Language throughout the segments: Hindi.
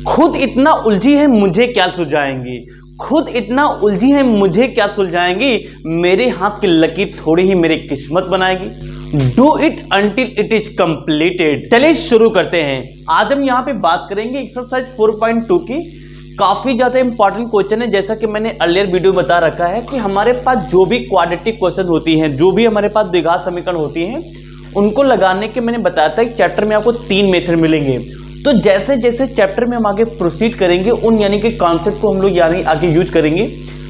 खुद इतना उलझी है मुझे क्या सुलझाएंगी, खुद इतना उलझी है मुझे क्या सुलझाएंगी, मेरे हाथ की लकीर थोड़ी ही मेरी किस्मत बनाएगी। Do it until it is completed. चलिए शुरू करते हैं। आज हम यहाँ पे बात करेंगे एक्सरसाइज 4.2 की। काफी ज्यादा इंपॉर्टेंट क्वेश्चन है। जैसा कि मैंने अर्लियर वीडियो बता रखा है कि हमारे पास जो भी क्वाड्रेटिक क्वेश्चन होती हैं, जो भी हमारे पास द्विघात समीकरण होती हैं, उनको लगाने के मैंने बताया था कि चैप्टर में आपको 3 मेथड मिलेंगे। तो जैसे जैसे चैप्टर में हम आगे प्रोसीड करेंगे उन यानी कि कॉन्सेप्ट को हम लोग यानी आगे यूज करेंगे।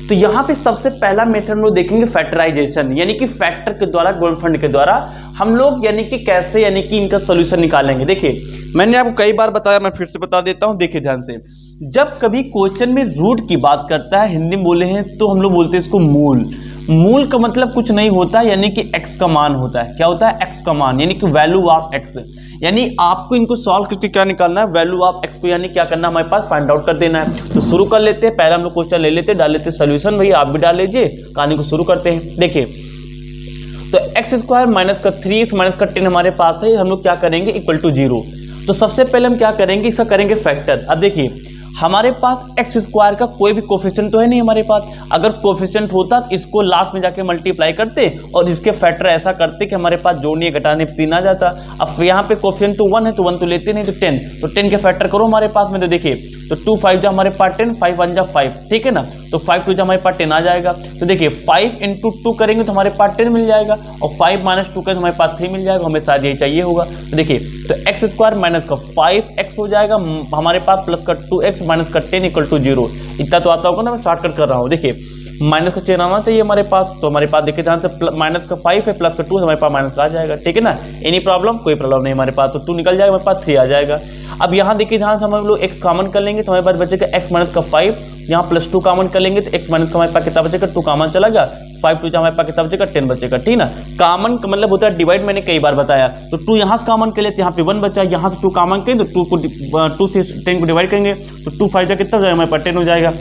तो यहाँ पे सबसे पहला मेथड हम लोग देखेंगे फैक्टराइजेशन, यानी कि फैक्टर के द्वारा, गुणनफल के द्वारा हम लोग यानी कि कैसे यानी कि इनका सोल्यूशन निकालेंगे। देखिए मैंने आपको कई बार बताया, मैं फिर से बता देता हूँ। देखिए ध्यान से, जब कभी क्वेश्चन में रूट की बात करता है, हिंदी में बोले हैं तो हम लोग बोलते हैं इसको मूल। मूल का मतलब कुछ नहीं होता, यानी कि x का मान होता है। क्या होता है? x का मान, यानी कि वैल्यू ऑफ x। यानी आपको इनको सॉल्व करके क्या निकालना है? वैल्यू ऑफ x को यानी क्या करना है? हमारे पास फाइंड आउट कर देना है। तो शुरू कर लेते हैं। पहले हम लोग क्वेश्चन ले लेते हैं, डाल लेते हैं सोल्यूशन। भैया आप भी डाल लीजिए, कहानी को शुरू करते हैं। देखिए तो एक्स स्क्वायर माइनस का 3x माइनस का 10 हमारे पास है। हम लोग क्या करेंगे? Equal to 0। तो सबसे पहले हम क्या करेंगे? इसका करेंगे फैक्टर। अब देखिए हमारे पास एक्स स्क्वायर का कोई भी कोफिशिएंट तो है नहीं हमारे पास। अगर कोफिशिएंट होता तो इसको लास्ट में जाके मल्टीप्लाई करते और इसके फैक्टर ऐसा करते कि हमारे पास जोड़ने घटाने 3 आ जाता। अब यहाँ पे कोफिशिएंट तो 1 है, तो 1 तो लेते नहीं, तो 10। तो 10 के फैक्टर करो हमारे पास में। तो देखिए तो 2 5 जा हमारे पास 10, 5 1 जा 5, ठीक है ना। तो 5 2 जा हमारे पास 10 आ जाएगा। तो देखिए 5 इंटू 2 करेंगे तो हमारे पास 10 मिल जाएगा, और 5 माइनस 2 करेंगे तो हमारे पास 3 मिल जाएगा। हमें शायद यही चाहिए होगा। तो देखिए तो एक्स स्क्वायर माइनस का 5x हो जाएगा हमारे पास, प्लस का 2x माइनस का 10 इक्वल टू 0। इतना तो आता होगा ना, मैं शॉर्टकट कर रहा हूँ। देखिए माइनस का चिन्ह आना चाहिए हमारे पास। तो हमारे पास देखिए ध्यान से माइनस का 5 है, प्लस का 2 हमारे पास माइनस का आ जाएगा, ठीक है ना। Any problem? कोई प्रॉब्लम नहीं हमारे पास। तो 2 निकल जाएगा, हमारे पास 3 आ जाएगा। अब यहाँ देखिए ध्यान से हम लोग x कॉमन कर लेंगे तो हमारे पास बचेगा x माइनस का 5। यहाँ प्लस 2 कॉमन कर लेंगे तो x माइनस का हमारे पास कितना बचेगा? 2 कॉमन चला गया। 5 2 हमारे पास कितना बचेगा? 10 बचेगा, ठीक ना। कॉमन का मतलब होता है डिवाइड, मैंने कई बार बताया। तो 2 यहाँ से कॉमन कर लेते, यहाँ पे 1 बचा, यहाँ से 2 कॉमन करेंगे तो 2 से 10 को डिवाइड करेंगे तो 2 5 जा कितना हो जाएगा? हमारे पास 10 हो जाएगा।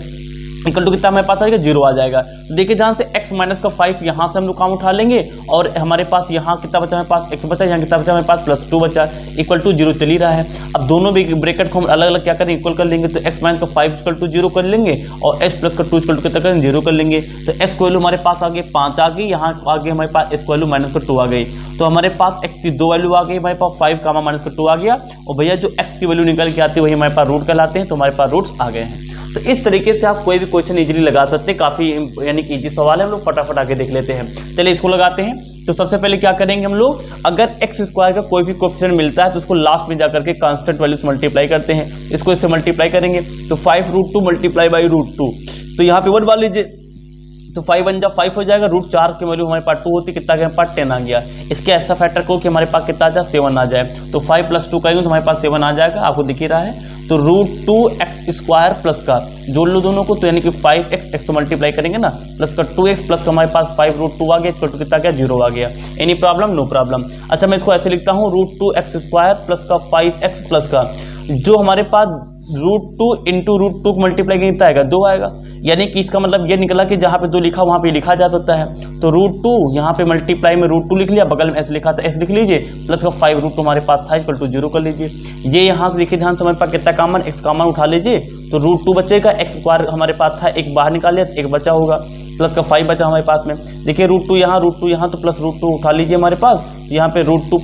इक्वल टू कितना हमारे पास आएगा? 0 आ जाएगा। तो देखिए ध्यान से x माइनस का 5 यहाँ से हम लोग काम उठा लेंगे, और हमारे पास यहाँ कितना बचा? हमारे पास x बचा, यहाँ कितना बचा? हमारे पास प्लस 2 बचा, इक्वल टू 0 चल ही रहा है। अब दोनों भी ब्रैकेट को हम अलग अलग क्या करेंगे? इक्वल कर लेंगे। तो x माइनस का 5 इक्वल टू 0 कर लेंगे, और x प्लस का 2 इक्वल टू कितना करेंगे? 0 कर लेंगे। तो x की वैल्यू हमारे पास आ गई 5 आ गई, यहाँ आगे हमारे पास x की वैल्यू माइनस का 2 आ गई। तो हमारे पास x की 2 वैल्यू आ गई, हमारे पास 5 कामा माइनस का 2 आ गया, और भैया जो x की वैल्यू निकल के आती है वही हमारे पास रूट कहलाते हैं। तो हमारे पास रूट्स आ गए हैं। तो इस तरीके से आप कोई भी क्वेश्चन इजीली लगा सकते हैं। काफी यानी कि इजी सवाल है, हम लोग फटाफट आके देख लेते हैं। चलिए इसको लगाते हैं। तो सबसे पहले क्या करेंगे हम लोग? अगर एक्स स्क्वायर का कोई भी कोएफिशिएंट मिलता है तो उसको लास्ट में जाकर के कांस्टेंट वैल्यू से मल्टीप्लाई करते हैं। इसको इससे मल्टीप्लाई करेंगे तो 5√2 मल्टीप्लाई बाई √2। तो यहाँ पे 1 डाल लीजिए, तो 5 1 जा 5 हो जाएगा। √4 की वैल्यू हमारे पास 2 होती, कितना हमारे पास 10 आ गया। इसके ऐसा फैक्टर को कि हमारे पास कितना आ जाए? 7 आ जाए। तो 5 + 2 करेंगे तो हमारे पास 7 आ जाएगा, आपको दिख ही रहा है। तो √2x स्क्वायर प्लस का जोड़ लो दोनों को, तो यानी कि 5x तो मल्टीप्लाई करेंगे ना, प्लस का 2x प्लस का हमारे पास 5√2 आ गया, इक्वल टू कितना आ गया? 0 आ गया। Any problem? No problem. अच्छा मैं इसको ऐसे लिखता हूँ, √2x स्क्वायर प्लस का 5x प्लस का जो हमारे पास √2 इंटू √2 को मल्टीप्लाई कितना आएगा? 2 आएगा। यानी कि इसका मतलब ये निकला कि जहाँ पे 2 लिखा वहाँ पे लिखा जा सकता है। तो √2 यहाँ पे मल्टीप्लाई में √2 लिख लिया, बगल में ऐसे लिखा था ऐसे लिख लीजिए, प्लस का 5√2 हमारे पास था, इक्वल टू 0 कर लीजिए। ये यहाँ से देखिए ध्यान से हमारे पास कितना कॉमन? x कॉमन उठा लीजिए, तो √2 बचेगा। x स्क्वायर हमारे पास था, एक बाहर निकाल लिया तो एक बचा होगा, प्लस का 5 बचा हमारे पास में। देखिए √2 यहाँ तो प्लस √2 उठा लीजिए हमारे पास, यहाँ पे √2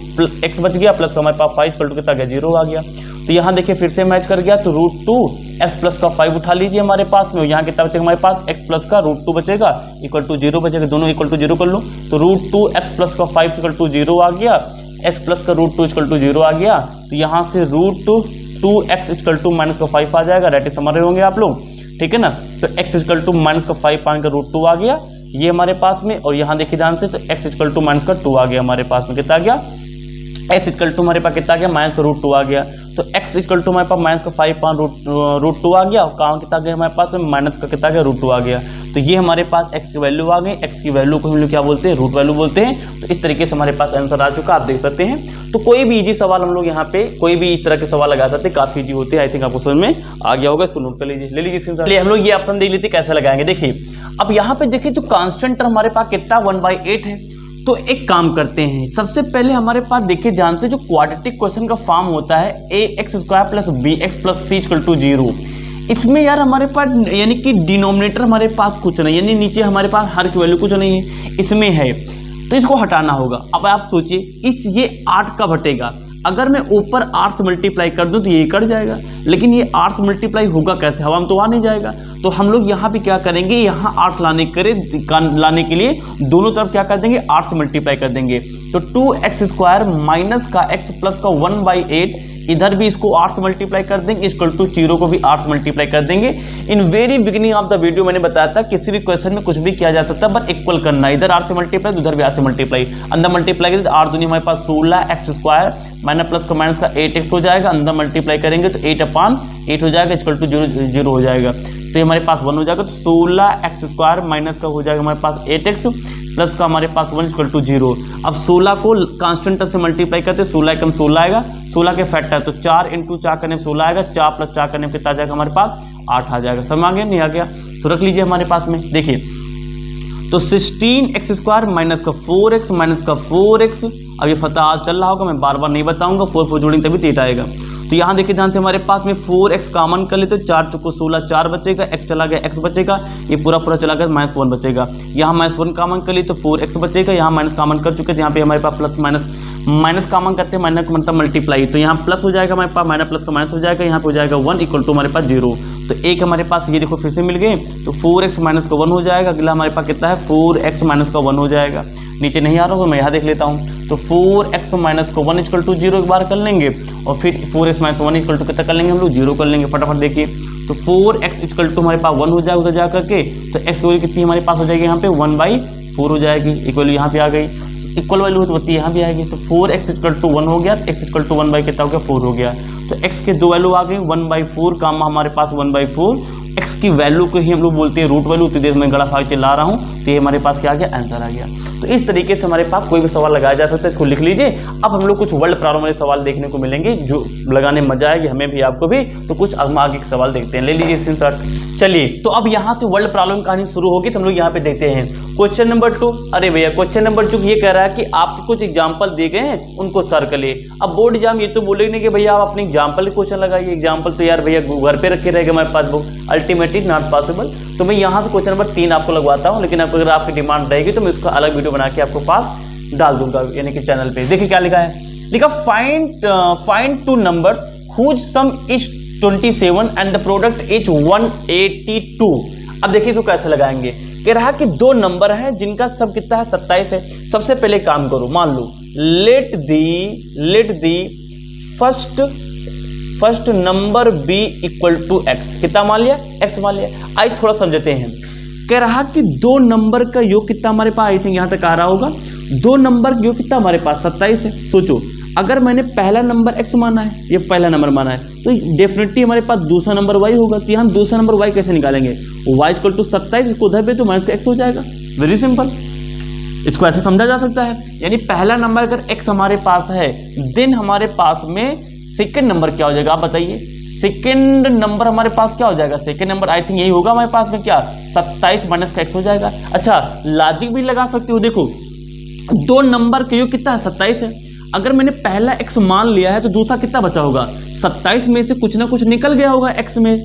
x बच गया, प्लस का हमारे पास 5 इक्वल टू कितना गया? 0 आ गया। तो यहाँ देखिए फिर से मैच कर गया, तो √2x प्लस का 5 उठा लीजिए हमारे पास में, यहाँ कितना बचेगा हमारे पास? x प्लस का √2 बचेगा, इक्वल टू 0 बचेगा। दोनों इक्वल टू 0 कर लो, तो √2x प्लस का 5 इक्वल टू 0 आ गया, x प्लस का √2 इक्वल टू 0 आ गया। तो यहाँ से √2x इक्वल टू माइनस का 5 आ जाएगा। रेट समझ रहे होंगे आप लोग, ठीक है ना। तो x इक्वल टू माइनस का 5 पान का √2 आ गया ये हमारे पास में, और यहाँ देखिए ध्यान से, तो x इक्वल टू माइनस का 2 आ गया हमारे पास में। कितना आ गया? x इक्वल टू हमारे पास कितना आ गया? माइनस का √2 आ गया। तो x इक्वल टू हमारे पास माइनस का 5 पान √2 आ गया, और कहाँ कितना गया हमारे पास में? माइनस का कितना गया? √2 आ गया। तो ये हमारे पास x की वैल्यू आ गई। x की वैल्यू को हम लोग क्या बोलते हैं? रूट वैल्यू बोलते हैं। तो इस तरीके से हमारे पास आंसर आ चुका, आप देख सकते हैं। तो कोई भी इजी सवाल हम लोग यहाँ पे कोई भी इस तरह के सवाल लगा सकते हैं, काफी इजी होते हैं। आई थिंक आपको समझ में आ गया होगा, इसको नोट कर लीजिए, ले लीजिए स्क्रीनशॉट। हम लोग ये ऑप्शन देख लेते कैसे लगाएंगे। देखिए अब यहाँ पे देखिए जो कांस्टेंट टर्म हमारे पास कितना 1/8 है, तो एक काम करते हैं, सबसे पहले हमारे पास देखिए ध्यान से, जो क्वाड्रेटिक क्वेश्चन का फॉर्म होता है ax² + bx + c = 0, इसमें यार हमारे पास यानी कि डिनोमिनेटर हमारे पास कुछ नहीं, यानी नीचे हमारे पास हर की वैल्यू कुछ नहीं है, इसमें है, तो इसको हटाना होगा। अब आप सोचिए ये 8 का घटेगा, अगर मैं ऊपर 8 से मल्टीप्लाई कर दूं तो ये कट जाएगा, लेकिन ये 8 से मल्टीप्लाई होगा कैसे, हवा में तो आ नहीं जाएगा। तो हम लोग यहाँ पे क्या करेंगे, यहाँ 8 लाने के लिए दोनों तरफ क्या कर देंगे, 8 से मल्टीप्लाई कर देंगे। तो 2x² माइनस का x प्लस का 1/8, इधर भी इसको 8 से मल्टीप्लाई कर देंगे, इक्वल टू 0 को भी 8 से मल्टीप्लाई कर देंगे। In very beginning of the video मैंने बताया था किसी भी क्वेश्चन में कुछ भी किया जा सकता है, बट इक्वल करना है, इधर 8 से मल्टीप्लाई उधर भी 8 से मल्टीप्लाई, अंदर मल्टीप्लाई करेंगे तो 8 दूनी हमारे पास 16x² माइनस प्लस का माइनस का 8x हो जाएगा, अंदर मल्टीप्लाई करेंगे तो 8/8 हो जाएगा, इक्वल टू 0 हो जाएगा, तो ये हमारे पास 1 हो जाएगा। तो 16x² माइनस का हो जाएगा हमारे पास 8x प्लस का हमारे पास 1 इक्वल टू 0। अब 16 को कांस्टेंट से मल्टीप्लाई करते, 16 एकम 16 आएगा, 16 के फैक्टर, तो 4 × 4 करने 16 आएगा, 4 + 4 करने कितना आ जाएगा हमारे पास 8 आ जाएगा। समझ आ गया नहीं आ गया, तो रख लीजिए हमारे पास में, देखिए तो 16x² माइनस का 4x माइनस का 4x, अब ये फता चल रहा होगा, मैं बार बार नहीं बताऊंगा, 4 जोड़ेंगे तभी 8 आएगा। तो यहाँ देखिए ध्यान से, हमारे पास में 4x कॉमन कर ले तो 4 × 16 4 बचेगा, x चला गया x बचेगा, ये पूरा चला गया -1 बचेगा, यहाँ -1 कॉमन कर ली तो 4x बचेगा, यहाँ माइनस कॉमन कर चुके थे, यहाँ पे हमारे पास प्लस माइनस कॉमन करते हैं, माइनस का मतलब मल्टीप्लाई, तो यहाँ प्लस हो जाएगा हमारे पास, माइनस प्लस का माइनस हो जाएगा, यहाँ पे हो जाएगा 1 इक्वल टू हमारे पास 0। तो एक हमारे पास ये देखो फिर से मिल गए, तो 4x माइनस का 1 हो जाएगा, अगला हमारे पास कितना है 4x माइनस का 1 हो जाएगा, नीचे नहीं आ रहा हो तो मैं यहाँ देख लेता हूँ, तो 4x माइनस का 1 इक्वल टू 0 एक बार कर लेंगे, और फिर 4x माइनस 1 इक्वल टू कितना कर लेंगे हम लोग 0 कर लेंगे, फटाफट देखिए, तो 4x इक्वल टू हमारे पास 1 हो जाएगा उधर जा करके, तो x की वैल्यू कितनी हमारे पास हो जाएगी यहाँ पे 1/4 हो जाएगी, इक्वल यहाँ पे आ गई, इक्वल वैल्यू तो बत्ती यहाँ भी आएगी, तो 4x इक्वल टू 1 हो गया, x इक्वल टू 1 कितना हो गया 4 हो गया, तो x के 2 वैल्यू आ गई, 1/4 काम हमारे पास 1/4, x की वैल्यू को ही हम लोग बोलते हैं रूट वैल्यू, तो देर में गड़ा फाड़ के ला रहा हूँ, तो ये हमारे पास क्या आ गया, आंसर आ गया। तो इस तरीके से हमारे पास कोई भी सवाल लगाया जा सकता है, इसको लिख लीजिए। अब हम लोग कुछ वर्ल्ड प्रॉब्लम वाले सवाल देखने को मिलेंगे जो लगाने में मजा आएगी हमें भी आपको भी, तो कुछ आगे के सवाल देखते हैं, ले लीजिए स्क्रीनशॉट। चलिए तो अब यहाँ से वर्ल्ड प्रॉब्लम कहानी शुरू होगी, तो हम लोग यहाँ पे देखते हैं क्वेश्चन नंबर 2। अरे भैया क्वेश्चन नंबर 2 ये कह रहा है कि आपके कुछ एग्जाम्पल दिए गए हैं उनको सर्कल है। अब बोर्ड एग्जाम ये तो बोलेगे नहीं कि भैया आप अपने एग्जाम्पल क्वेश्चन लगाइए, एग्जाम्पल तो यार भैया घर पे रखे रहेगा हमारे पास बुक, अल्टीमेटली नॉट पॉसिबल। तो मैं यहाँ से क्वेश्चन नंबर 3 आपको लगवाता हूँ, लेकिन अगर आपकी डिमांड रहेगी तो मैं उसका अलग वीडियो बना के आपको पास डाल दूंगा, यानी कि चैनल पे। देखिए क्या लिखा है, लिखा find 2 numbers whose sum is 27 and the product is 182। अब देखिए इसको कैसे लगाएंगे, कह रहा कि 2 नंबर हैं जिनका सब कितना है 27 है। सबसे पहले काम करो, मान लो let the first number be equal to X, कितना मान लिया एक्स मान लिया। आई थोड़ा समझते हैं, कह रहा कि 2 नंबर का योग कितना हमारे पास, आई थिंक यहां तक आ रहा होगा, 2 नंबर का योग कितना हमारे पास 27 है। सोचो अगर मैंने पहला नंबर x माना है, ये पहला नंबर माना है, तो डेफिनेटली हमारे पास दूसरा नंबर y होगा। तो यहाँ दूसरा नंबर y कैसे निकालेंगे, y इक्वल टू 27, इसको उधर पे तो माइनस का x हो जाएगा, वेरी सिंपल। इसको ऐसे समझा जा सकता है, यानी पहला नंबर अगर x हमारे पास है, देन हमारे पास में सेकेंड नंबर क्या हो जाएगा, आप बताइए। सेकेंड नंबर हमारे पास क्या हो जाएगा, सेकेंड नंबर आई थिंक यही होगा हमारे पास में, क्या 27 माइनस का x हो जाएगा। अच्छा लॉजिक भी लगा सकते हो, देखो 2 नंबर का योग कितना है 27 है, अगर मैंने पहला x मान लिया है तो दूसरा कितना बचा होगा 27 में से कुछ ना कुछ निकल गया होगा x में।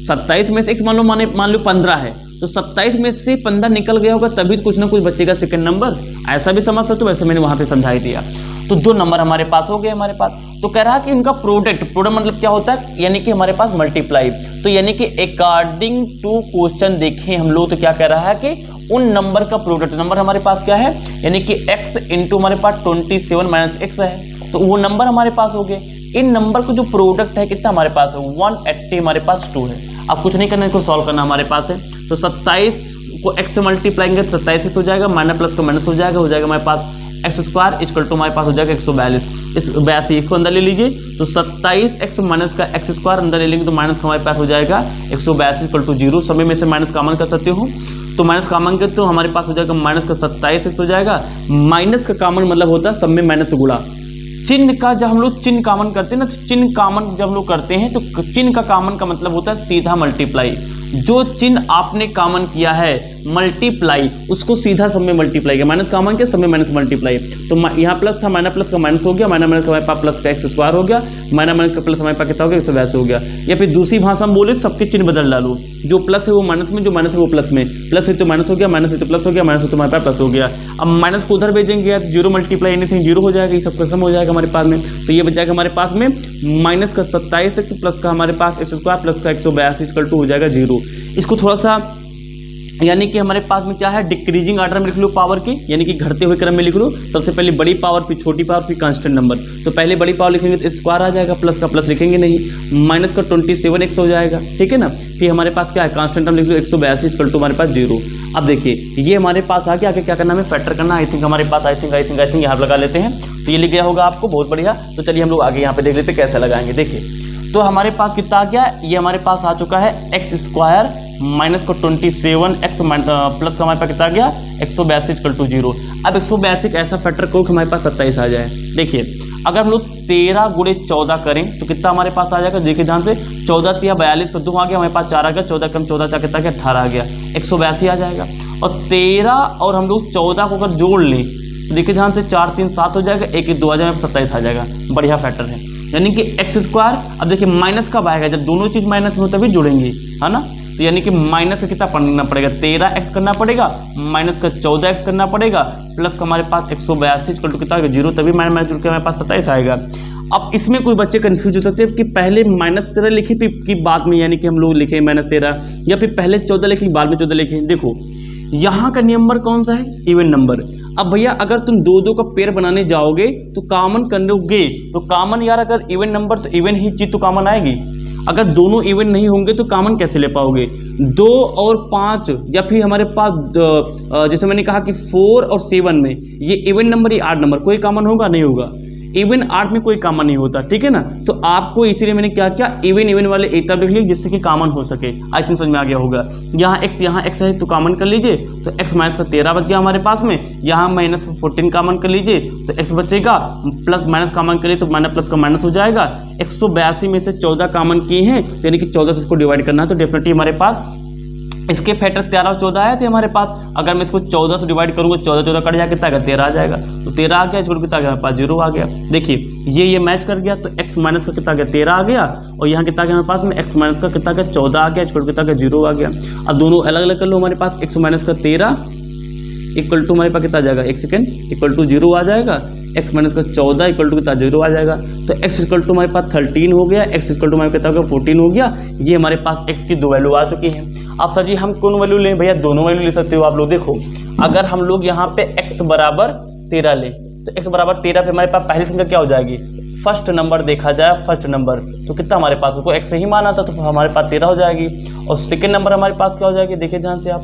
27 में से x मान लो 15 है, तो 27 में से 15 निकल गया होगा, तभी तो कुछ ना कुछ बचेगा सेकंड नंबर। ऐसा भी समझ सकते हो, वैसे मैंने वहां पे समझाई दिया। तो 2 नंबर हमारे पास हो गए हमारे पास। तो कह रहा कि इनका प्रोडक्ट मतलब क्या होता है, यानी कि हमारे पास मल्टीप्लाई। तो यानी कि अकॉर्डिंग टू क्वेश्चन देखें हम लोग, तो क्या कह रहा है कि उन नंबर का प्रोडक्ट, नंबर हमारे पास क्या है, यानी कि x इंटू हमारे पास 27 माइनस x है, तो वो नंबर हमारे पास हो गए। इन नंबर को जो प्रोडक्ट है कितना हमारे पास है 180 हमारे पास 2 है। अब कुछ नहीं करना, इसको सॉल्व करना हमारे पास है। तो 27 को x से मल्टीप्लाई करेंगे 27 हो जाएगा, माइनस प्लस का माइनस हो जाएगा हमारे पास x² इक्वल टू हमारे पास हो जाएगा 142। इस 82 इसको अंदर ले लीजिए, तो 27x माइनस का x² अंदर ले लेंगे तो माइनस का हमारे पास हो जाएगा 182 इक्वल टू 0। समय में से माइनस कॉमन कर सकते हो, तो माइनस कॉमन करते तो हमारे पास हो जाएगा माइनस का 27x हो जाएगा। माइनस का कॉमन मतलब होता है सब में माइनस से गुणा। चिन्ह का जब हम लोग चिन्ह कॉमन करते हैं ना, तो चिन्ह कॉमन जब हम लोग करते हैं तो चिन्ह का कॉमन का मतलब होता है सीधा मल्टीप्लाई। जो चिन्ह आपने कॉमन किया है मल्टीप्लाई, उसको सीधा सब में मल्टीप्लाई किया, माइनस कॉमन किया, सब में माइनस मल्टीप्लाई, तो यहाँ प्लस था, माइनस प्लस का माइनस हो गया, माइनस माइनस का हमारे पास प्लस का एक्स स्क्वायर हो गया, माइनस माइनस का प्लस हमारे पास कितना हो गया, एक्स वैसे हो गया। या फिर दूसरी भाषा में बोले सबके चिन्ह बदल डालो, जो प्लस है वो माइनस में, जो माइनस है वो प्लस में, प्लस है तो माइनस हो गया, माइनस है तो प्लस हो गया, माइनस है तो हमारे पास प्लस हो गया। अब माइनस को उधर भेजेंगे यार, जीरो मल्टीप्लाई एनीथिंग जीरो हो जाएगा, ये सब खत्म हो जाएगा हमारे पास में। तो ये बच जाएगा हमारे पास में माइनस का 27x प्लस का हमारे पास एक्स स्क्वायर प्लस का 182 इक्वल टू हो जाएगा 0। इसको थोड़ा सा यानी कि हमारे पास में क्या है, डिक्रीजिंग ऑर्डर में लिख लो पावर की, यानी कि घटते हुए क्रम में लिख लो। सबसे पहले बड़ी पावर, फिर छोटी पावर, फिर कांस्टेंट नंबर। तो पहले बड़ी पावर लिखेंगे तो स्क्वायर आ जाएगा, प्लस का प्लस लिखेंगे नहीं, माइनस का 27x हो जाएगा, ठीक है ना। फिर हमारे पास क्या है, कांस्टेंट नंबर लिख लो 182 इक्वल टू हमारे पास 0। अब देखिए ये हमारे पास आ गया, आगे क्या करना है, फैक्टर करना। आई थिंक हमारे पास आई थिंक यहाँ लगा लेते हैं, तो ये लिख गया होगा आपको, बहुत बढ़िया। तो चलिए हम लोग आगे यहाँ पे देख लेते हैं कैसे लगाएंगे। देखिए तो हमारे पास कितना आ गया, ये हमारे पास आ चुका है एक्स स्क्वायर माइनस को 27x प्लस का हमारे पास कितना आ गया 182 इक्वल टू 0। अब 182 ऐसा फैक्टर करो कि हमारे पास 27 आ जाए। देखिए अगर हम लोग 13 गुणे 14 करें तो कितना हमारे पास आ जाएगा, देखिए ध्यान से, 14 या 42 का 2 आ गया, हमारे पास 4 आ गया, 14 कम 14 4 कितना आ गया 18 आ गया, 182 आ जाएगा। और 13 और हम लोग 14 को अगर जोड़ लें तो देखिए ध्यान से, 4 3 7 हो जाएगा, 1 1 2 आ जाएगा, 27 आ जाएगा। बढ़िया फैक्टर है, यानी कि एक्स स्क्वायर। अब देखिए माइनस कब आएगा, जब दोनों चीज माइनस में हो तभी जुड़ेंगे, है ना। तो यानी कि माइनस का कितना करना पड़ेगा, 13x करना पड़ेगा, माइनस का 14x करना पड़ेगा, प्लस का हमारे पास 182 इक्वल टू कितना 0, तभी माइनस जुड़ के हमारे पास 27 आएगा। अब इसमें कोई बच्चे कंफ्यूज हो सकते हैं कि पहले -13 लिखे कि बाद में, यानी कि हम लोग लिखे -13, या फिर पहले 14 लिखे बाद में 14 लिखे। देखो यहाँ का नंबर कौन सा है, इवन नंबर। अब भैया अगर तुम 2 का पेयर बनाने जाओगे तो कॉमन करोगे, तो कॉमन यार अगर इवन नंबर तो इवन ही चीज तो कॉमन आएगी। अगर दोनों इवन नहीं होंगे तो कॉमन कैसे ले पाओगे। 2 और 5 या फिर हमारे पास जैसे मैंने कहा कि 4 और 7 में ये इवन नंबर, ये 8 नंबर, कोई कॉमन होगा नहीं होगा। इवन 8 में कोई कॉमन नहीं होता, ठीक है ना। तो आपको इसीलिए मैंने क्या किया, इवन वाले एक तरफ लिख लिए जिससे कि कॉमन हो सके। आई थिंक समझ में आ गया होगा। यहाँ x है तो कॉमन कर लीजिए, तो x माइनस का 13 बच गया हमारे पास में। यहाँ -14 कॉमन कर लीजिए तो x बचेगा, प्लस माइनस कॉमन कर लिए तो माइनस प्लस का माइनस हो जाएगा। 182 में से 14 कॉमन किए हैं, यानी कि 14 से इसको डिवाइड करना है, तो डेफिनेटली हमारे पास इसके फैक्टर 13 और 14 आए थे हमारे पास। अगर मैं इसको 14 से डिवाइड करूंगा, 14 कट जाएगा, कितना 13 आ जाएगा, तो 13 आ गया, छोड़ कितना हमारे पास 0 आ गया। देखिए ये मैच कर गया, तो x माइनस का कितना गया 13 आ गया, और यहाँ कितना गया हमारे पास में x माइनस का कितना गया 14 आ गया, छोड़ कितना गया 0 आ गया। अब दोनों अलग अलग कर लो, हमारे पास x माइनस का 13 इक्वल टू हमारे पास कितना आ जाएगा, 1 सेकेंड, इक्वल टू 0 आ जाएगा। x माइनस का 14 इक्वल टू कितना 0 आ जाएगा। तो x इक्वल टू हमारे पास 13 हो गया, x इक्वल टू हमारे कितना हो गया 14 हो गया। ये हमारे पास x की 2 वैल्यू आ चुकी है। अब सर जी हम कौन वैल्यू लें, भैया दोनों वैल्यू ले सकते हो आप लोग। देखो अगर हम लोग यहाँ पे x बराबर 13 लें तो x बराबर 13 पे हमारे पास पहली संख्या क्या हो जाएगी, फर्स्ट नंबर देखा जाए, फर्स्ट नंबर तो कितना हमारे पास, उसको x से ही माना था तो हमारे पास 13 हो जाएगी। और सेकेंड नंबर हमारे पास क्या हो जाएगी, देखिए ध्यान से आप,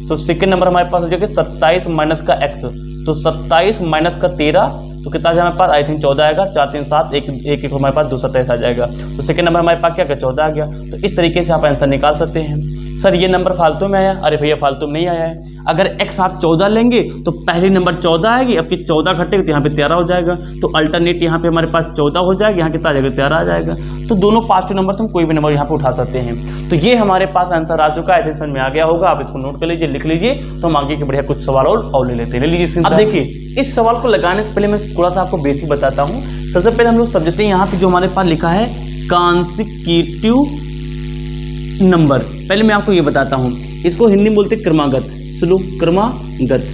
तो सेकेंड नंबर हमारे पास हो जाएगी 27 माइनस का x, तो 27 माइनस का 13 तो कितना आ जाएगा हमारे पास, आई थिंक 14 आएगा, 4 3 7 1 हमारे पास 227 आ जाएगा। तो सेकंड नंबर हमारे पास क्या 14 आ गया। तो इस तरीके से आप आंसर निकाल सकते हैं। सर ये नंबर फालतू में आया, अरे भैया फालतू में नहीं आया है। अगर x आप 14 लेंगे तो पहले नंबर 14 आएगी, अब 14 घटेगा तो यहाँ पे 13 हो जाएगा, तो अल्टरनेट यहाँ पे हमारे पास 14 हो जाएगा, यहाँ कितना आ जाएगा 13 आ जाएगा। तो दोनों पॉजिटिव नंबर तुम कोई भी नंबर यहाँ पे उठा सकते हैं। तो ये हमारे पास आंसर आ चुका है, समझ में आ गया होगा। आप इसको नोट कर लीजिए, लिख लीजिए, तो हम आगे के बढ़िया कुछ सवाल और ले लेते हैं। ले लीजिए। अब देखिए इस सवाल को लगाने से पहले मैं थोड़ा सा आपको बेसिक बताता हूँ। सबसे पहले हम लोग समझते हैं यहाँ पे जो हमारे पास लिखा है कॉन्सिक्यूटिव नंबर। पहले मैं आपको ये बताता हूँ, इसको हिंदी में बोलते क्रमागत। स्लो क्रमागत,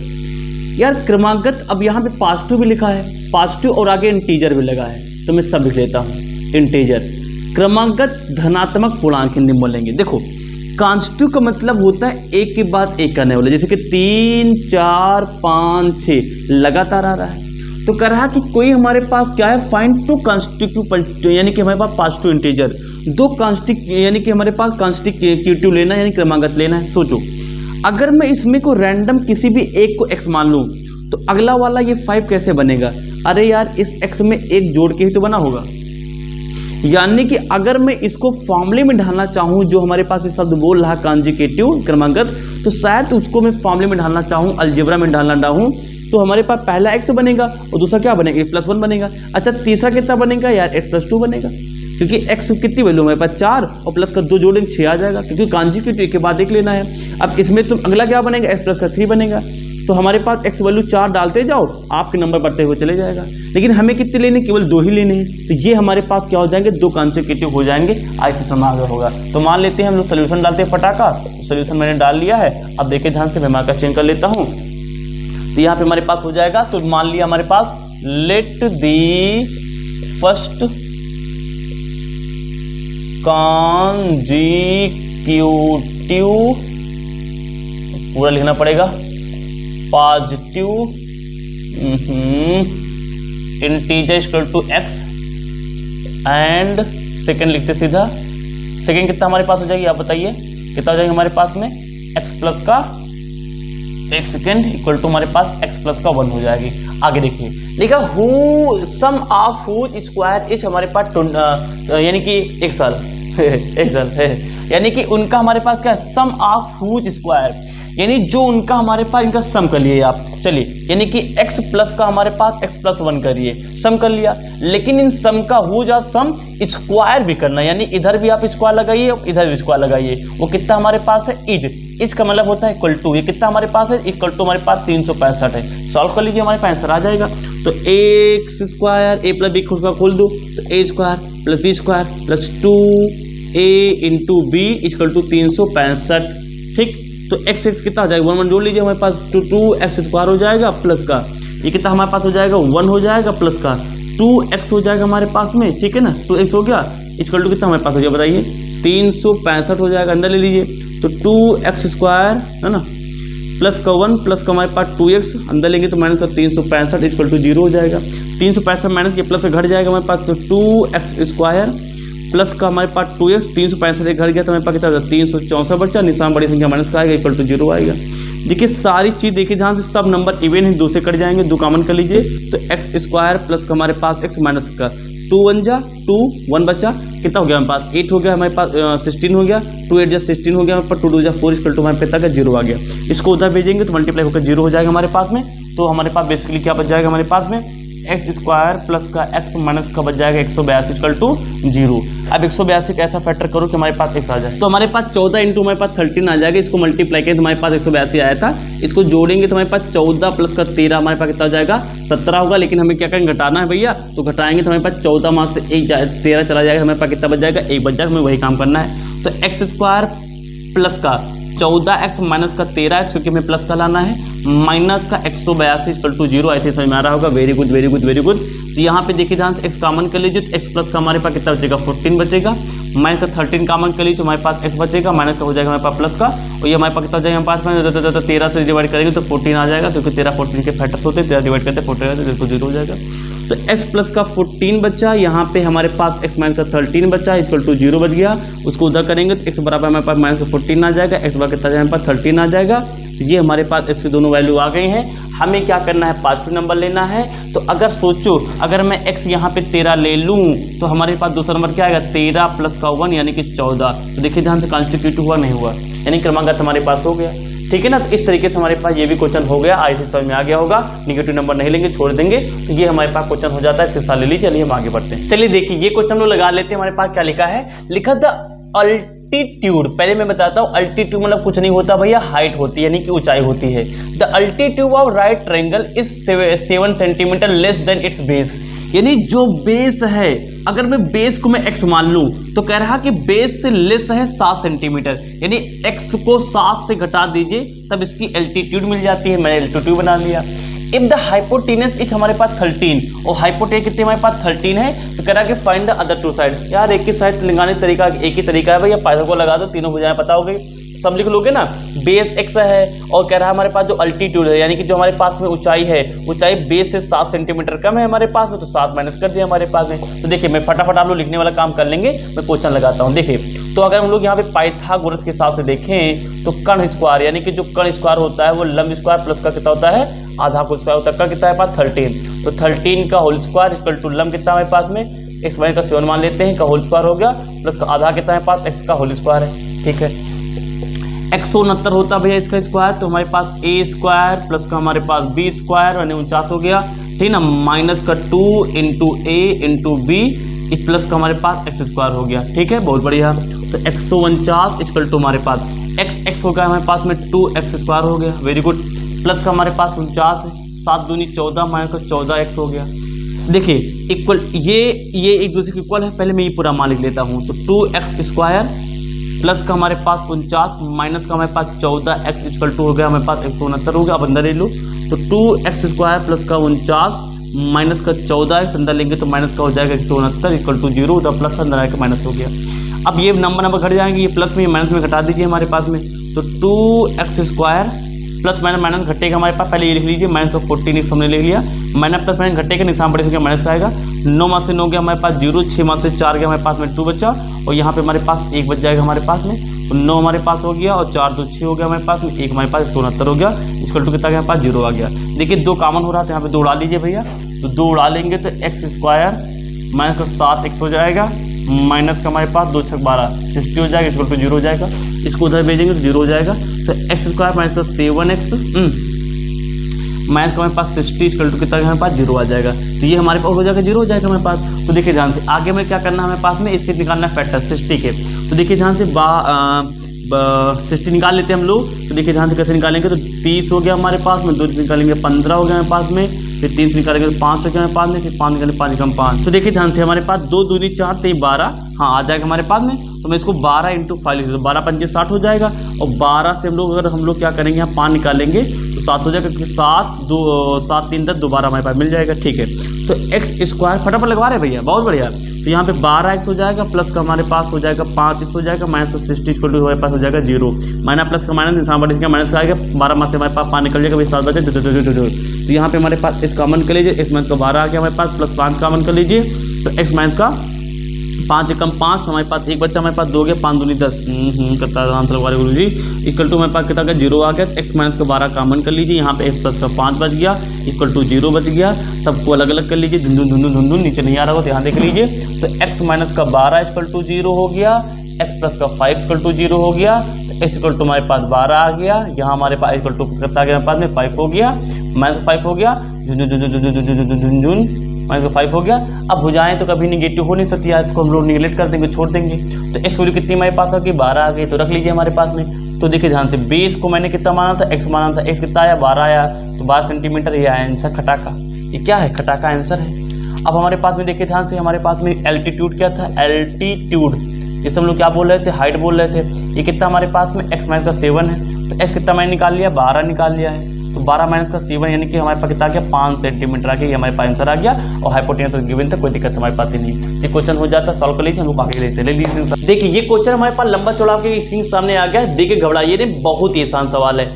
यार क्रमागत। अब यहाँ पे पॉजिटिव भी लिखा है, पॉजिटिव और आगे इंटीजर भी लगा है, तो मैं सब लिख लेता हूँ इंटीजर। क्रमागत धनात्मक पूर्णांक हिंदी में बोलेंगे। देखो कॉन्स्टिट्यूट का मतलब होता है एक के बाद एक करने वाला, जैसे कि 3 4 5 6 लगातार आ रहा है। तो कह रहा कि कोई हमारे पास क्या है, फाइंड टू कॉन्स्टिट्यूटिव, यानी कि हमारे पास पॉजिटिव इंटीजर, दो कॉन्स्टिट्यूट, यानी कि हमारे पास कॉन्स्टिट्यूटिव लेना है, यानी क्रमागत लेना है। सोचो अगर मैं इसमें को रैंडम किसी भी एक को x मान लूँ तो अगला वाला ये 5 कैसे बनेगा। अरे यार इस x में एक जोड़ के ही तो बना होगा, यानी कि अगर मैं इसको फॉर्मूले में ढालना चाहूँ, जो हमारे पास ये शब्द बोल रहा कॉन्जुगेटिव क्रमागत, तो शायद उसको मैं फॉर्मूले में ढालना चाहूँ, अलजेब्रा में ढालना चाहूँ, तो हमारे पास पहला x बनेगा और दूसरा क्या बनेगा, x+1 बनेगा। अच्छा तीसरा कितना बनेगा यार, x+2 बनेगा। क्योंकि x कितनी वैल्यू हमारे पास 4 और प्लस का 2 जोड़ेंगे 6 आ जाएगा, क्योंकि कॉन्जिक्यूटिव एक के बाद एक लेना है। अब इसमें तुम अगला क्या बनेगा, x प्लस का 3 बनेगा, तो हमारे पास x वैल्यू 4 डालते जाओ, आपके नंबर बढ़ते हुए चले जाएगा। लेकिन हमें कितने लेने, केवल 2 ही लेने हैं, तो ये हमारे पास क्या हो जाएंगे, 2 कॉन्जिक्यूटिव हो जाएंगे। ऐसे समा होगा। तो मान लेते हैं हम लोग सोल्यूशन डालते हैं फटाका। सोल्यूशन मैंने डाल लिया है। अब देखिए ध्यान से, मैं मार्कर चेंज कर लेता हूँ। तो यहाँ पे हमारे पास हो जाएगा, तो मान लिया हमारे पास लेट दी फर्स्ट कॉन्जिक्यूटिव, पूरा लिखना पड़ेगा, positive integer equal to x and second लिखते सीधा। सेकेंड कितना हमारे पास हो जाएगी, आप बताइए कितना हो जाएगा हमारे पास में, x प्लस का एक सेकेंड इक्वल टू हमारे पास x प्लस का 1 हो जाएगी। आगे देखिए, देखा who sum of whose square is हमारे पास यानी कि 1 साल एक साल है, यानी कि उनका हमारे पास क्या है, सम ऑफ हुज स्क्वायर, यानी जो उनका हमारे पास इनका सम कर लिए आप। चलिए, यानी कि x प्लस का हमारे पास x प्लस 1 करिए, सम कर लिया। लेकिन इन सम का हुज आप सम स्क्वायर भी करना, यानी इधर भी आप स्क्वायर लगाइए और इधर भी स्क्वायर लगाइए। वो कितना हमारे पास है, इज का मतलब होता है इक्वल टू, ये कितना हमारे पास है, इक्वल टू हमारे पास 365 है। सॉल्व कर लीजिए, हमारे पास आंसर आ जाएगा। तो X square A plus B खोल दो, तो A square plus B square plus 2a into B equal to 365। ठीक, तो x कितना हो जाएगा, 1 जोड़ लीजिए, हमारे पास 2x स्क्वायर हो जाएगा प्लस का, ये कितना हमारे पास हो जाएगा, 1 हो जाएगा प्लस का 2x हो जाएगा हमारे पास में। ठीक है ना, 2x हो गया इक्वल टू कितना हमारे पास हो गया, बताइए 365 हो जाएगा, अंदर ले लीजिए। तो 2x स्क्वायर है ना, प्लस का 1 प्लस का हमारे पास 2x, अंदर लेंगे तो माइनस का 365 इक्वल टू 0 हो जाएगा। 365 माइनस के प्लस घट जाएगा हमारे पास, तो 2x स्क्वायर प्लस का हमारे पास 2x, 365 घर गया तो हमारे पास कितना होगा, 364 बचा, निशान बड़ी संख्या माइनस का आएगा इक्वल टू 0 आएगा। देखिए सारी चीज देखिए ध्यान से, सब नंबर इवन है, 2 से कट जाएंगे, 2 कॉमन कर लीजिए। तो x स्क्वायर प्लस का हमारे पास x माइनस का 2 1 जा 2 1 बचा, कितना हो गया हमारे पास 8 हो गया, हमारे पास 16 हो गया, 2 8 जा 16 हो गया हमारे पास, 2 2 जा 4 इक्वल टू हमारे पिता का 0 आ गया। इसको उधर भेजेंगे तो मल्टीप्लाई होकर 0 हो जाएगा हमारे पास में। तो हमारे पास बेसिकली क्या बच जाएगा हमारे पास में, एक्स स्क्वायर प्लस का एक्स माइनस का बच जाएगा 182 इक्वल टू 0। अब 182 का ऐसा फैक्टर करो कि हमारे पास x आ जाए, तो हमारे पास 14 इंटू हमारे पास 13 आ जाएगा। इसको मल्टीप्लाई करें तो हमारे पास 182 आया था, इसको जोड़ेंगे तो हमारे पास 14 प्लस का 13 हमारे पास कितना हो जाएगा, 17 होगा। लेकिन हमें क्या करेंगे, घटाना है भैया, तो घटाएंगे तो हमारे पास 14 मास से 13 चला जाएगा, हमारे पास कितना बच जाएगा, 1 बच जाएगा। हमें वही काम करना है। तो एक्स स्क्वायर प्लस का 14x माइनस का 13x, क्योंकि हमें प्लस का लाना है, माइनस का 182 इक्वल टू 0। ऐसे समझ में आ रहा होगा, very good very good very good. तो यहाँ पे देखिए ध्यान से, x कॉमन कर लीजिए तो x प्लस का हमारे पास कितना बचेगा, 14 बचेगा। माइनस का 13 कॉमन कर लीजिए तो हमारे पास x बचेगा, माइनस का हो जाएगा हमारे पास प्लस का, और ये हमारे पास कितना हो जाएगा हमारे पास 13 से डिवाइड करेंगे तो 14 आ जाएगा, क्योंकि 13 14 के फैक्टर्स होते हैं, 13 डिवाइड करते हैं 14 तो 0 हो जाएगा। तो x प्लस का 14 बचा, यहाँ पे हमारे पास x माइनस का 13 बचा इक्वल टू 0 बच गया। उसको उधर करेंगे तो x बराबर हमारे पास माइनस का 14 आ जाएगा, x बराबर कितना हमारे पास 13 आ जाएगा। तो ये हमारे पास इसकी दोनों वैल्यू आ गई हैं। हमें क्या करना है, पॉजिटिव नंबर लेना है। तो अगर सोचो, अगर मैं x यहाँ पे 13 ले लूँ तो हमारे पास दूसरा नंबर क्या आएगा, 13 प्लस का 1 यानी कि 14। तो देखिए ध्यान से, कॉन्स्टिट्यूटिव हुआ नहीं हुआ, यानी क्रमांक हमारे पास हो गया। ठीक है ना, तो इस तरीके से हमारे पास ये भी क्वेश्चन हो गया। आई थिंक समझ में आ गया होगा। नेगेटिव नंबर नहीं लेंगे, छोड़ देंगे, तो ये हमारे पास क्वेश्चन हो जाता है। इसके साथ ले लीजिए। चलिए हम आगे बढ़ते हैं। चलिए देखिए, ये क्वेश्चन हम लोग लगा लेते हैं। हमारे पास क्या लिखा है, लिखा द अल्टीट्यूड। पहले मैं बताता हूँ, अल्टीट्यूड मतलब कुछ नहीं होता भैया, हाइट होती है, यानी कि ऊंचाई होती है। The altitude of right triangle is 7 centimetre less than it's base, यानी जो बेस है, अगर मैं बेस को मैं x मान लूं तो कह रहा कि बेस से लेस है 7 सेंटीमीटर, यानी x को 7 से घटा दीजिए तब इसकी एल्टीट्यूड मिल जाती है। मैंने एल्टीट्यूड बना लिया। इफ द हाइपोटेनस इज हमारे पास 13 और हाइपोटेनस कितने हमारे पास 13 है, तो कह रहा कि find the other two side. यार एक ही साइड लगाने का तरीका एक ही तरीका है भैया, पाइथागोरस को लगा दो, तीनों भुजाएं पता हो गई, सब लिख लोगे ना। बेस x है और कह रहा है हमारे पास जो अल्टीट्यूड है, यानी कि जो हमारे पास में ऊंचाई है, ऊंचाई बेस से 7 सेंटीमीटर कम है हमारे पास में, तो 7 माइनस कर दिया हमारे पास में। तो देखिए मैं फटाफट आप लोग लिखने वाला काम कर लेंगे, मैं क्वेश्चन लगाता हूँ। देखिए तो अगर हम लोग यहाँ पे पाइथागोरस के हिसाब से देखें तो कर्ण स्क्वायर, यानी कि जो कर्ण स्क्वायर होता है वो लंब स्क्वायर प्लस का कितना होता है, आधा को स्क्वायर होता है। कर्ण कितना है पास 13, तो 13 का होल स्क्वायर इक्वल टू लंब कितना हमारे पास में x माइनस का 7 मान लेते हैं, का होल स्क्वायर हो गया, प्लस का आधा कितना है पास x का होल स्क्वायर है। ठीक है, 169 होता भैया इसका स्क्वायर, तो हमारे पास a स्क्वायर प्लस का हमारे पास b स्क्वायर यानी 49 हो गया। ठीक ना, माइनस का 2 इंटू a इंटू बी इस प्लस का हमारे पास एक्स स्क्वायर हो गया, ठीक है, बहुत बढ़िया। तो 149 इक्वल टू हमारे पास एक्स हो गया हमारे पास में 2x स्क्वायर हो गया, वेरी गुड। प्लस का हमारे पास 49 है, 7 दूनी 14 माइनस का 14x हो गया। देखिए इक्वल ये एक दूसरे के इक्वल है, पहले मैं ये पूरा मान लिख लेता हूँ। तो 2x स्क्वायर प्लस का हमारे पास 49 माइनस का हमारे पास 14x इक्वल टू हो गया हमारे पास 169 हो गया। अब अंदर ले लो, तो 2x स्क्वायर प्लस का 49 माइनस का 14x अंदर लेंगे तो माइनस का हो जाएगा 169 इक्वल टू 0, उधर प्लस अंदर आएगा माइनस हो गया। अब ये नंबर घट जाएंगे, ये प्लस में माइनस में घटा दीजिए हमारे पास में। तो 2x स्क्वायर प्लस माइनस घटेगा हमारे पास, पहले ये लिख लीजिए, माइनस का 14x हमने लिख लिया, माइनस प्लस माइनस घटेगा, निशान बड़े से माइनस का आएगा। 9 मास से 9 गया हमारे पास 0, 6 मास से 4 गया हमारे पास में 2 बचा, और यहाँ पे हमारे पास 1 बच जाएगा हमारे पास में। तो 9 हमारे पास हो गया और 4 2 6 हो गया हमारे पास में, 1 हमारे पास 169 हो गया, इक्वल टू कितना गया हमारे पास 0 आ गया। देखिए 2 कॉमन हो रहा था, यहाँ पे 2 उड़ा लीजिए भैया, तो 2 उड़ा लेंगे तो एक्स स्क्वायर माइनस का 7x हो जाएगा, माइनस का हमारे पास 2 6 12 60 हो जाएगा, इक्वल टू 0 हो जाएगा। इसको उधर भेजेंगे तो 0 हो जाएगा। तो एक्स स्क्वायर माइनस का 7x माइनस का हमारे पास 60 इक्वल टू कितना हमारे पास 0 आ जाएगा। तो ये हमारे पास हो जाएगा 0 हो जाएगा हमारे पास। तो देखिए ध्यान से आगे में क्या करना है हमारे पास में, इसके निकालना है फैक्टर 60 के। तो देखिए ध्यान से 60 निकाल लेते हैं हम लोग। तो देखिए ध्यान से कैसे निकालेंगे, तो 30 हो गया हमारे पास में, 2 से निकालेंगे 15 हो गया हमारे पास में, फिर 3 से निकालेंगे तो 5 हो गया हमारे पास में, फिर 5 निकालेंगे 5 कम 5। तो देखिए ध्यान से हमारे पास 2 दूनी 4 3 12 हाँ आ जाएगा हमारे पास में। तो मैं इसको 12 × 5 लिख दूँ, 12 5 60 हो जाएगा, और 12 से हम लोग क्या करेंगे, यहाँ 5 निकालेंगे तो 7 हो जाएगा, क्योंकि 7 3 10 दोबारा हमारे पास मिल जाएगा, ठीक है। तो एक्स स्क्वायर फटाफट लगवा रहे भैया, बहुत बढ़िया। तो यहाँ पे 12x हो जाएगा, प्लस का हमारे पास हो जाएगा 5x हो जाएगा, माइनस का 60 इक्वल टू हमारे पास हो जाएगा 0, माइनस प्लस का माइनस निशान बड़े का माइनस का आएगा, 12 मास से हमारे पास 5 निकल जाएगा, भाई 7 बचे तो यहाँ पे हमारे पास इस कॉमन कर लीजिए, x माइनस का 12 आ गया हमारे पास, प्लस 5 कॉमन कर लीजिए, तो x माइनस का 5 कम 5 हमारे पास 1 बच्चा हमारे पास 2 गया, 5 दूनी 10 कितना आंसर लगा रहे गुरु जी, इक्वल टू हमारे पास कितना 0 आ गया। तो x माइनस का 12 कॉमन कर लीजिए, यहाँ पे x प्लस का 5 बच गया, इक्वल टू 0 बच गया। सबको अलग अलग कर लीजिए, धुंधुन नीचे नहीं आ रहा हो ध्यान देख लीजिए। तो x माइनस का 12 इक्वल टू 0 हो गया, x प्लस का 5 इक्वल टू 0 हो गया, x इक्वल टू हमारे पास 12 आ गया, यहाँ हमारे पास इक्वल टू कितना आ गया हमारे पास में 5 हो गया, माइनस 5 हो गया, झुंझुन माइनस 5 हो गया। अब भुजाएं तो कभी निगेटिव हो नहीं सकती, आज इसको हम लोग निगलेक्ट कर देंगे, छोड़ देंगे। तो x की वैल्यू कितनी हमारे पास आ गई 12 आ गई, तो रख लीजिए हमारे पास में। तो देखिए ध्यान से बेस को मैंने कितना माना था, x माना था, x कितना आया 12 आया, तो 12 सेंटीमीटर ये आया आंसर खटाका। ये क्या है, खटाका आंसर है। अब हमारे पास में देखिए ध्यान से हमारे पास में एल्टीट्यूड क्या था, एल्टीट्यूड जिसे हम लोग क्या बोल रहे थे, हाइट बोल रहे थे। ये कितना हमारे पास में x माइनस का 7 है, तो x कितना मैंने निकाल लिया 12 निकाल लिया है, तो 12 माइनस का 7 यानी कि हमारे पास कितना आ गया 5 सेंटीमीटर आ गया, ये हमारे पास आंसर आ गया। और हाइपोटेनस गिवन था, कोई दिक्कत हमारे पास ही नहीं। ये क्वेश्चन हो जाता है, सॉल्व कर लीजिए, हम लोग आगे लेते हैं। देखिए ये क्वेश्चन हमारे पास लंबा चौड़ा के स्क्रीन सामने आ गया है, देखिए घबराइए नहीं, बहुत ही आसान सवाल है।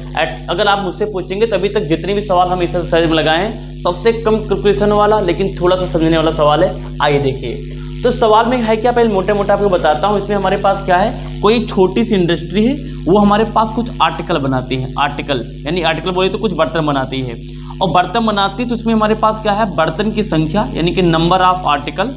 अगर आप मुझसे पूछेंगे तो अभी तक जितने भी सवाल हम इस सर्च में लगाए हैं, सबसे कम क्वेश्चन वाला लेकिन थोड़ा सा समझने वाला सवाल है। आइए देखिए तो सवाल में है क्या, पहले मोटे मोटे आपको बताता हूँ। इसमें हमारे पास क्या है, कोई छोटी सी इंडस्ट्री है, वो हमारे पास कुछ आर्टिकल बनाती है, आर्टिकल यानी आर्टिकल बोले तो कुछ बर्तन बनाती है, और बर्तन बनाती है तो उसमें हमारे पास क्या है, बर्तन की संख्या यानी कि नंबर ऑफ आर्टिकल,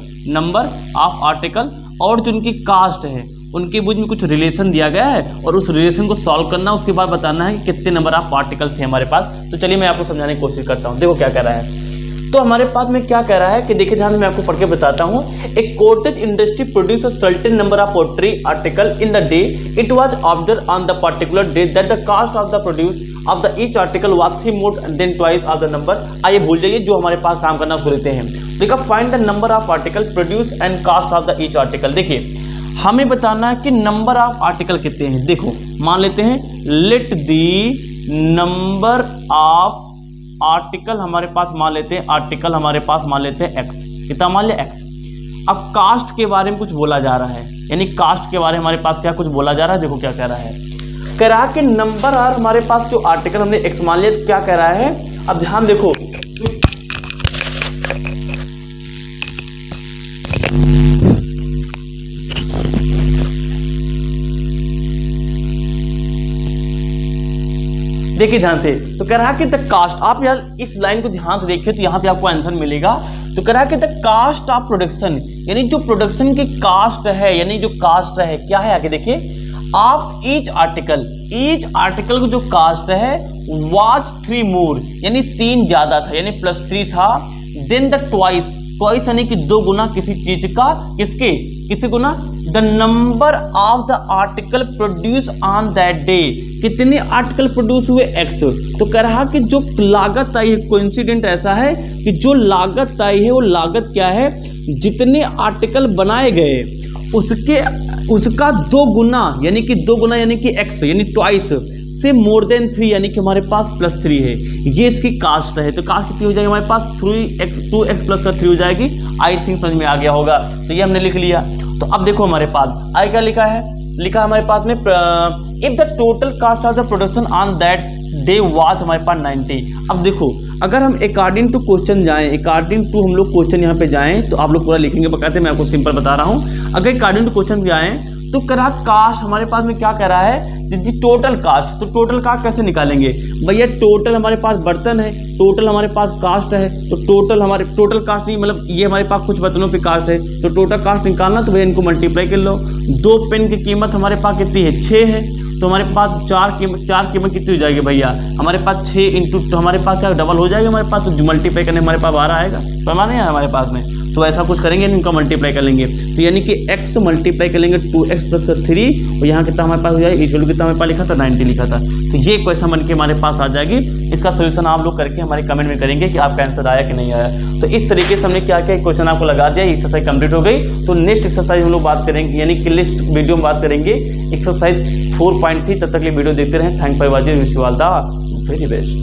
और जो उनकी कास्ट है उनके बीच में कुछ रिलेशन दिया गया है, और उस रिलेशन को सॉल्व करना, उसके बाद बताना है कि कितने नंबर ऑफ आर्टिकल थे हमारे पास। तो चलिए मैं आपको समझाने की कोशिश करता हूँ। देखो क्या कह रहा है, तो हमारे पास में क्या कह रहा है कि देखिए ध्यान से मैं आपको पढ़ के बताता हूँ। एक cottage industry produce a certain number of pottery article in the day it was observed on the particular day that the cost of the produce of the each article was 3 more than twice of the number. आइए भूल जाइए, जो हमारे पास काम करना उसको लेते हैं। देखो find the number of article produce and cost of the each article. देखिए हमें बताना है कि नंबर ऑफ आर्टिकल कितने हैं। देखो मान लेते हैं, let the number of article हमारे पास मान लेते हैं, आर्टिकल हमारे पास मान लेते हैं x, कितना मान लिया x। अब कास्ट के बारे में कुछ बोला जा रहा है, यानी कास्ट के बारे में हमारे पास क्या कुछ बोला जा रहा है। देखो क्या कह रहा है, कह रहा है कि नंबर और हमारे पास जो आर्टिकल हमने x मान लिया, तो क्या कह रहा है, अब ध्यान देखो, देखिए ध्यान से, तो कह रहा है कि द कास्ट, आप यार इस लाइन को ध्यान से देखिए तो यहाँ पे आपको आंसर मिलेगा। तो कह रहा है कि द कास्ट ऑफ प्रोडक्शन, यानी जो प्रोडक्शन की कास्ट है, यानी जो कास्ट है क्या है, आगे देखिए, ऑफ ईच आर्टिकल को जो कास्ट है वाज 3 मोर, यानी 3 ज्यादा था, यानी +3 था, देन द ट्वाइस ट्वाइस यानी कि 2 गुना किसी चीज का, किसी गुना, the number of the article produce on that day, कितने आर्टिकल प्रोड्यूस हुए x। तो कह रहा कि जो लागत आई है, कोइंसिडेंट ऐसा है कि जो लागत आई है वो लागत क्या है, जितने आर्टिकल बनाए गए उसका 2 गुना यानी कि 2 गुना यानी कि x यानी ट्वाइस से मोर देन 3 यानी कि हमारे पास +3 है, ये इसकी कास्ट है। तो कास्ट कितनी हो जाएगी हमारे पास 2x प्लस का 3 हो जाएगी। आई थिंक समझ में आ गया होगा। तो ये हमने लिख लिया। तो अब देखो हमारे पास आई क्या लिखा है, हमारे पास में if the total cast of the production on that day was हमारे पास 90। अब देखो अगर हम अकॉर्डिंग टू क्वेश्चन जाएं, अकॉर्डिंग टू हम लोग क्वेश्चन यहाँ पे जाएं तो आप लोग पूरा लिखेंगे बकायदे, मैं आपको सिंपल बता रहा हूँ। अगर अकॉर्डिंग टू क्वेश्चन भी आए तो कह रहा कास्ट हमारे पास में क्या कह रहा है, टोटल कास्ट। तो टोटल कास्ट कैसे निकालेंगे भैया, टोटल हमारे पास बर्तन है, टोटल हमारे पास कास्ट है, तो टोटल कास्ट नहीं, मतलब ये हमारे पास कुछ बर्तनों पे कास्ट है, तो टोटल कास्ट निकालना तो भैया इनको मल्टीप्लाई कर लो। 2 पेन की कीमत हमारे पास कितनी है, 6 है, तो हमारे पास 4 कीमत कितनी हो जाएगी भैया, हमारे पास 6 इंटू, तो हमारे पास क्या डबल हो जाएगा हमारे पास, तो मल्टीप्लाई करने हमारे पास 12 आएगा, समझ नहीं है हमारे पास में। तो ऐसा कुछ करेंगे, इनका मल्टीप्लाई कर लेंगे, तो यानी कि x मल्टीप्लाई कर लेंगे 2x प्लस का 3, और यहाँ कितना हमारे पास हो जाएगा, इक्वल कितना हमारे पास लिखा था 90 लिखा था। तो ये क्वेश्चन बन के हमारे पास आ जाएगी। इसका सोल्यूशन आप लोग करके हमारे कमेंट में करेंगे कि आपका आंसर आया कि नहीं आया। तो इस तरीके से हमने क्या क्या क्वेश्चन आपको लगा दिया, एक्सरसाइज कंप्लीट हो गई। तो नेक्स्ट एक्सरसाइज हम लोग बात करेंगे, यानी कि नेक्स्ट वीडियो में बात करेंगे एक्सरसाइज 4.3। तब तक के वीडियो देखते रहें। Thank for watching, wish you all the very best.